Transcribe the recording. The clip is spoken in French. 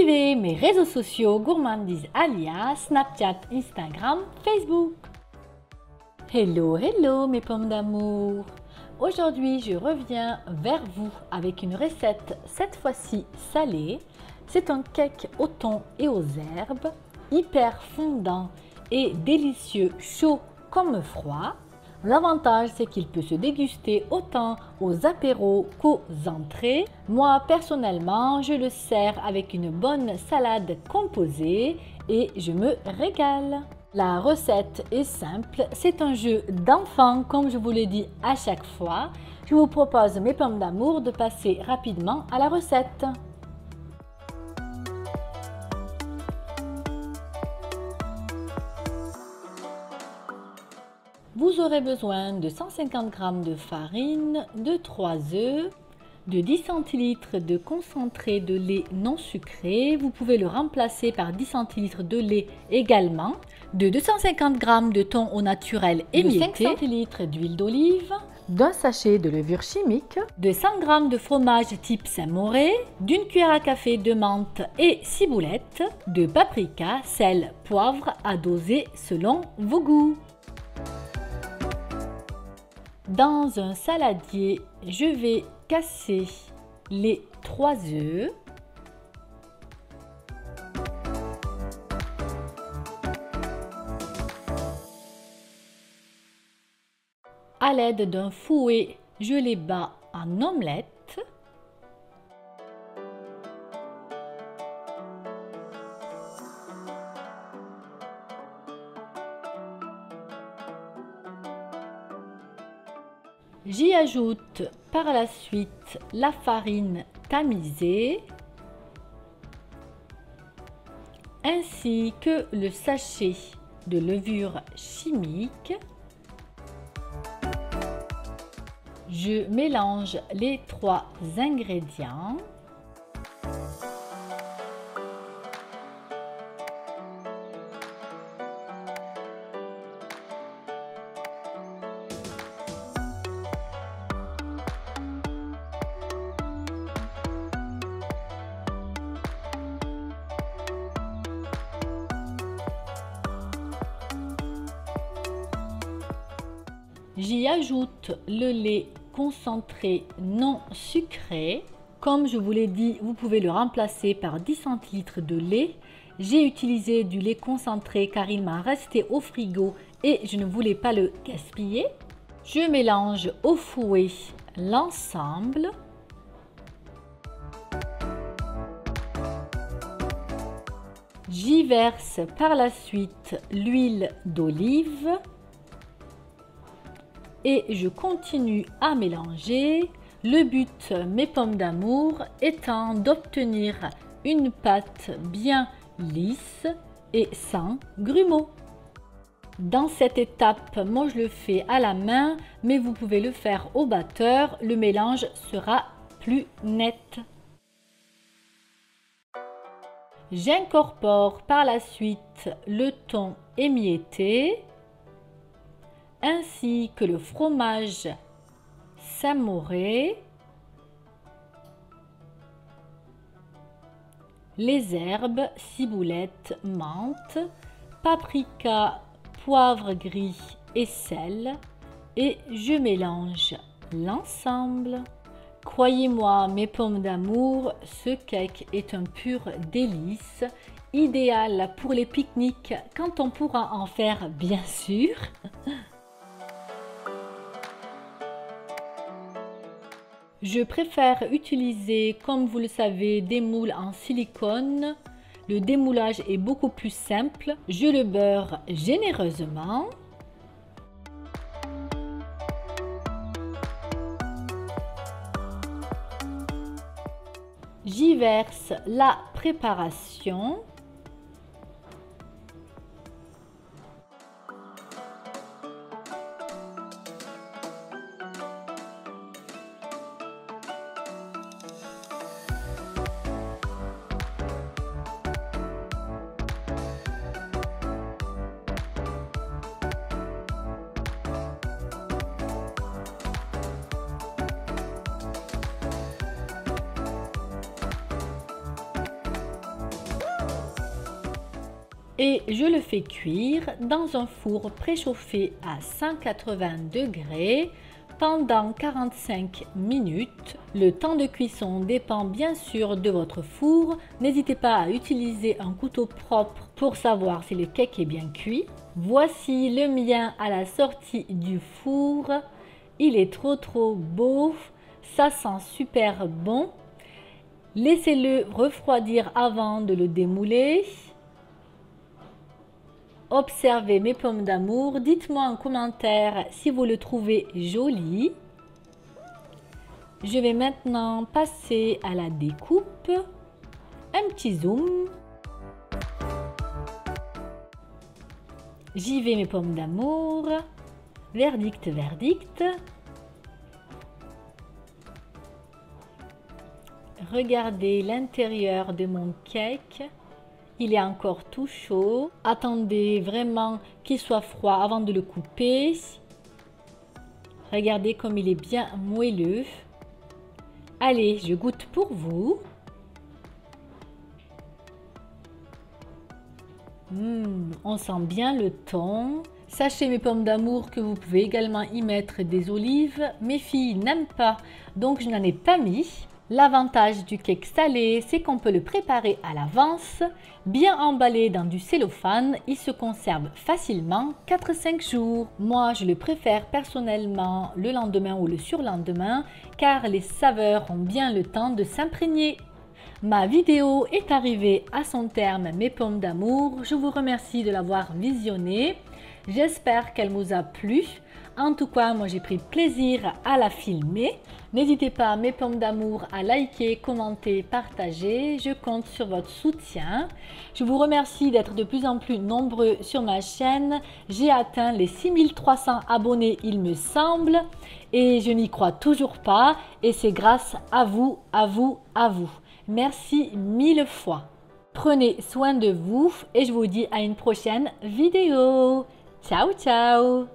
Suivez mes réseaux sociaux Gourmandise Alia, Snapchat, Instagram, Facebook. Hello, hello mes pommes d'amour. Aujourd'hui, je reviens vers vous avec une recette, cette fois-ci salée. C'est un cake au thon et aux herbes, hyper fondant et délicieux, chaud comme froid. L'avantage, c'est qu'il peut se déguster autant aux apéros qu'aux entrées. Moi, personnellement, je le sers avec une bonne salade composée et je me régale. La recette est simple, c'est un jeu d'enfant comme je vous le dis à chaque fois. Je vous propose, mes pommes d'amour, de passer rapidement à la recette. Vous aurez besoin de 150 g de farine, de 3 œufs, de 10 centilitres de concentré de lait non sucré. Vous pouvez le remplacer par 10 centilitres de lait également, de 250 g de thon au naturel émietté, 5 centilitres d'huile d'olive, d'un sachet de levure chimique, de 100 g de fromage type Saint-Moré, d'une cuillère à café de menthe et ciboulette, de paprika, sel, poivre à doser selon vos goûts. Dans un saladier, je vais casser les 3 œufs. À l'aide d'un fouet, je les bats en omelette. J'y ajoute par la suite la farine tamisée ainsi que le sachet de levure chimique. Je mélange les 3 ingrédients. J'y ajoute le lait concentré non sucré. Comme je vous l'ai dit, vous pouvez le remplacer par 10 centilitres de lait. J'ai utilisé du lait concentré car il m'a resté au frigo et je ne voulais pas le gaspiller. Je mélange au fouet l'ensemble. J'y verse par la suite l'huile d'olive. Et je continue à mélanger. Le but, mes pommes d'amour, étant d'obtenir une pâte bien lisse et sans grumeaux. Dans cette étape, moi je le fais à la main, mais vous pouvez le faire au batteur. Le mélange sera plus net. J'incorpore par la suite le thon émietté, ainsi que le fromage Saint-Moré, les herbes, ciboulette, menthe, paprika, poivre gris et sel, et je mélange l'ensemble. Croyez-moi, mes pommes d'amour, ce cake est un pur délice, idéal pour les pique-niques quand on pourra en faire bien sûr. Je préfère utiliser, comme vous le savez, des moules en silicone. Le démoulage est beaucoup plus simple. Je le beurre généreusement. J'y verse la préparation. et je le fais cuire dans un four préchauffé à 180 degrés pendant 45 minutes. Le temps de cuisson dépend bien sûr de votre four. N'hésitez pas à utiliser un couteau propre pour savoir si le cake est bien cuit. Voici le mien à la sortie du four. Il est trop beau, ça sent super bon. Laissez-le refroidir avant de le démouler. Observez mes pommes d'amour, dites-moi en commentaire si vous le trouvez joli. Je vais maintenant passer à la découpe. Un petit zoom. J'y vais mes pommes d'amour. Verdict, verdict. Regardez l'intérieur de mon cake. Il est encore tout chaud. Attendez vraiment qu'il soit froid avant de le couper. Regardez comme il est bien moelleux. Allez, je goûte pour vous. On sent bien le thon. Sachez mes pommes d'amour que vous pouvez également y mettre des olives. Mes filles n'aiment pas, donc je n'en ai pas mis. L'avantage du cake salé, c'est qu'on peut le préparer à l'avance. Bien emballé dans du cellophane, il se conserve facilement 4-5 jours. Moi, je le préfère personnellement le lendemain ou le surlendemain, car les saveurs ont bien le temps de s'imprégner. Ma vidéo est arrivée à son terme, mes pommes d'amour. Je vous remercie de l'avoir visionnée. J'espère qu'elle vous a plu. En tout cas, moi j'ai pris plaisir à la filmer. N'hésitez pas, mes pommes d'amour, à liker, commenter, partager. Je compte sur votre soutien. Je vous remercie d'être de plus en plus nombreux sur ma chaîne. J'ai atteint les 6300 abonnés, il me semble. Et je n'y crois toujours pas. Et c'est grâce à vous, à vous, à vous. Merci 1000 fois. Prenez soin de vous et je vous dis à une prochaine vidéo. Ciao, ciao!